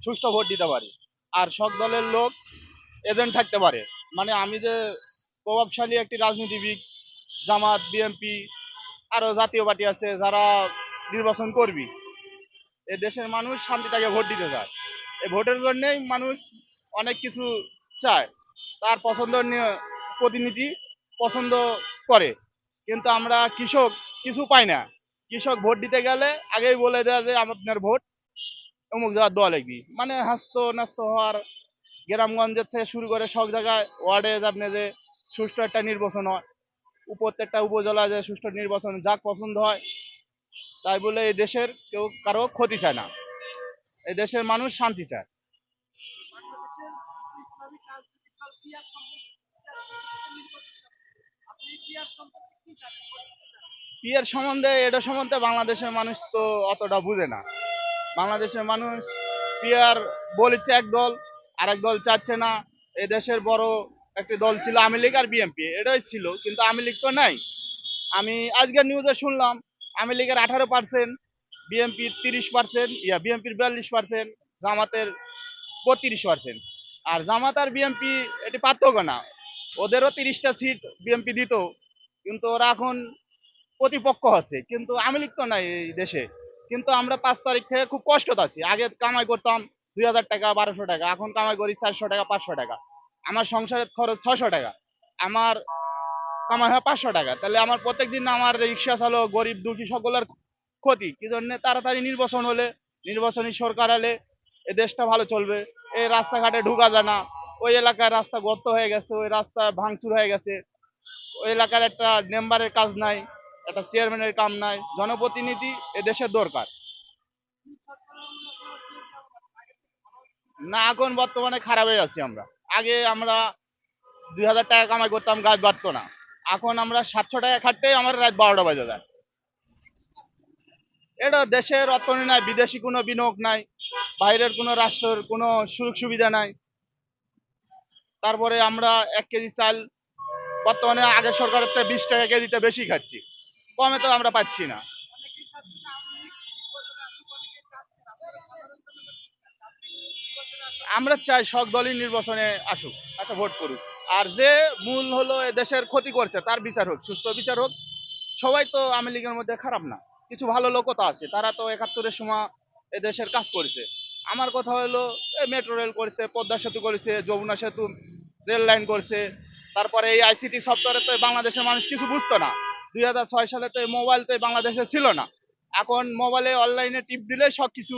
সুষ্ঠু ভোট দিতে পারি। আর সব দলের লোক এজেন্ট থাকতে পারে। মানে আমি যে প্রভাবশালী একটি রাজনীতিবিদ, জামাত, বিএনপি, আরো জাতীয় পার্টি আছে যারা নির্বাচন করবি, এ দেশের মানুষ শান্তিটাকে ভোট দিতে চায়। এই ভোটের জন্যই মানুষ অনেক কিছু চায়, তার পছন্দনীয় প্রতিনিধি পছন্দ করে। কিন্তু আমরা কৃষক কিছু পাই না। কৃষক ভোট দিতে গেলে আগেই বলে দেয় যে আপনার ভোট অমুক জায়গায় দেওয়া লাগবে, মানে হাস্ত নাস্ত হওয়ার। গ্রামগঞ্জের থেকে শুরু করে সব জায়গায় ওয়ার্ডে আপনি যে সুষ্ঠু একটা নির্বাচন হয়, প্রত্যেকটা উপজেলা যে সুষ্ঠু নির্বাচন যাক পছন্দ হয়, তাই বলে এই দেশের কেউ কারো ক্ষতি চায় না, এই দেশের মানুষ শান্তি চায়। বাংলাদেশের কিছু ইসলামিক রাজনৈতিক দল পিয়ার আপনি পিয়ার সম্পর্কে কি জানেন? পিয়ার সম্বন্ধে এটা সম্বন্ধে বাংলাদেশের মানুষ তো অতটা বুঝে না। বাংলাদেশের মানুষ পিয়ার বলেছে এক দল, আরেক দল চাচ্ছে না। এই দেশের বড় একটি দল ছিল আওয়ামী লীগ আর বিএনপি, এটাই ছিল, কিন্তু আওয়ামী লীগ তো নাই। আমি আজকের নিউজে শুনলাম আওয়ামী লীগের 18%, বিএনপির 30%, বিএনপির 42%, জামাতের 32%। আর জামাত আর বিএনপি এটি পার্থক্য না, ওদেরও 30টা সিট বিএনপি দিত, কিন্তু ওরা এখন প্রতিপক্ষ আছে, কিন্তু আওয়ামী লীগ তো নাই এই দেশে। কিন্তু আমরা 5 তারিখ থেকে খুব কষ্টত আছি। আগে কামাই করতাম 2000 টাকা, 1200 টাকা, এখন কামাই করি 400 টাকা, 500 টাকা। আমার সংসারের খরচ 600 টাকা, আমার কামাই হয় 500 টাকা। তাহলে আমার প্রত্যেকদিন আমার রিক্সা চালক, গরিব দুঃখী সকলের ক্ষতি। কি জন্য? তাড়াতাড়ি নির্বাচন হলে, নির্বাচনী সরকার এলে এ দেশটা ভালো চলবে। এই রাস্তাঘাটে ঢুকা যায় না, ওই এলাকায় রাস্তা গর্ত হয়ে গেছে, ওই রাস্তা ভাঙচুর হয়ে গেছে, ওই এলাকার একটা মেম্বারের কাজ নাই, একটা চেয়ারম্যানের কাম নাই। জনপ্রতিনিধি এ দেশের দরকার। এই সরকারের আমলে আপনার আসলে কেমন লাগে? আগের থেকে ভালো হচ্ছে? না, এখন বর্তমানে খারাপ হয়ে আছি আমরা। আগে আমরা 2000 টাকা কামাই করতাম, গাছ বাঁধতো না। এখন আমরা 700 টাকা খাটতেই আমার রাত 12টা বাজে যায়। এটা দেশের অর্থনীতি নাই, বিদেশি কোনো বিনিয়োগ নাই, বাইরের কোনো রাষ্ট্রের কোনো সুযোগ সুবিধা নাই। তারপরে আমরা 1 কেজি চাল বর্তমানে আগের সরকারের থেকে 20 টাকা কেজিতে বেশি খাচ্ছি, কমে তো আমরা পাচ্ছি না। অনেকেই চাচ্ছে যে আওয়ামী লীগ নির্বাচনে আসুক, অনেকেই চাচ্ছে না। আপনারা সাধারণ জনগণ কি চান? আপনি নির্বাচনে আসা আমরা চাই সব দলই নির্বাচনে আসুক, আচ্ছা ভোট করুক। আর যে মূল হলো এ দেশের ক্ষতি করছে তার বিচার হোক, সুষ্ঠু বিচার হোক। সবাই তো আওয়ামী লীগের মধ্যে খারাপ না, কিছু ভালো লোকও তো আছে, তারা তো 71-এর সময় এ দেশের কাজ করেছে। আমার কথা হলো, মেট্রো রেল করেছে, পদ্মা সেতু করেছে, যমুনা সেতু, রেল লাইন করছে। তারপরে এই আইসিটি সফটওয়্যারে তো বাংলাদেশের মানুষ কিছু বুঝতো না। 2006 সালে তো মোবাইল তো বাংলাদেশে ছিল না। এখন মোবাইলে অনলাইনে টিপ দিলে সবকিছু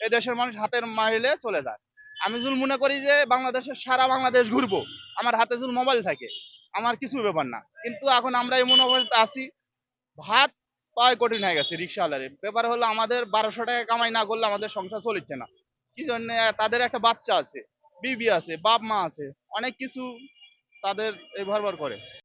এ দেশের মানুষ হাতের মাইলে চলে যায়। আমি যদি মনে করি যে বাংলাদেশের সারা বাংলাদেশ ঘুরবো, আমার হাতে যদি মোবাইল থাকে, আমার কিছু ব্যাপার না। কিন্তু এখন আমরা এমন অবস্থায় আছি, ভাত পাওয়াই কঠিন হয়ে গেছে রিক্সাওয়ালার। ব্যাপার হলো আমাদের 1200 টাকা কামাই না করলে আমাদের সংসার চলছে না। কি জন্য? তাদের একটা বাচ্চা আছে, বিবি আছে, বাপ মা আছে, অনেক কিছু তাদের এই ভরভর করে।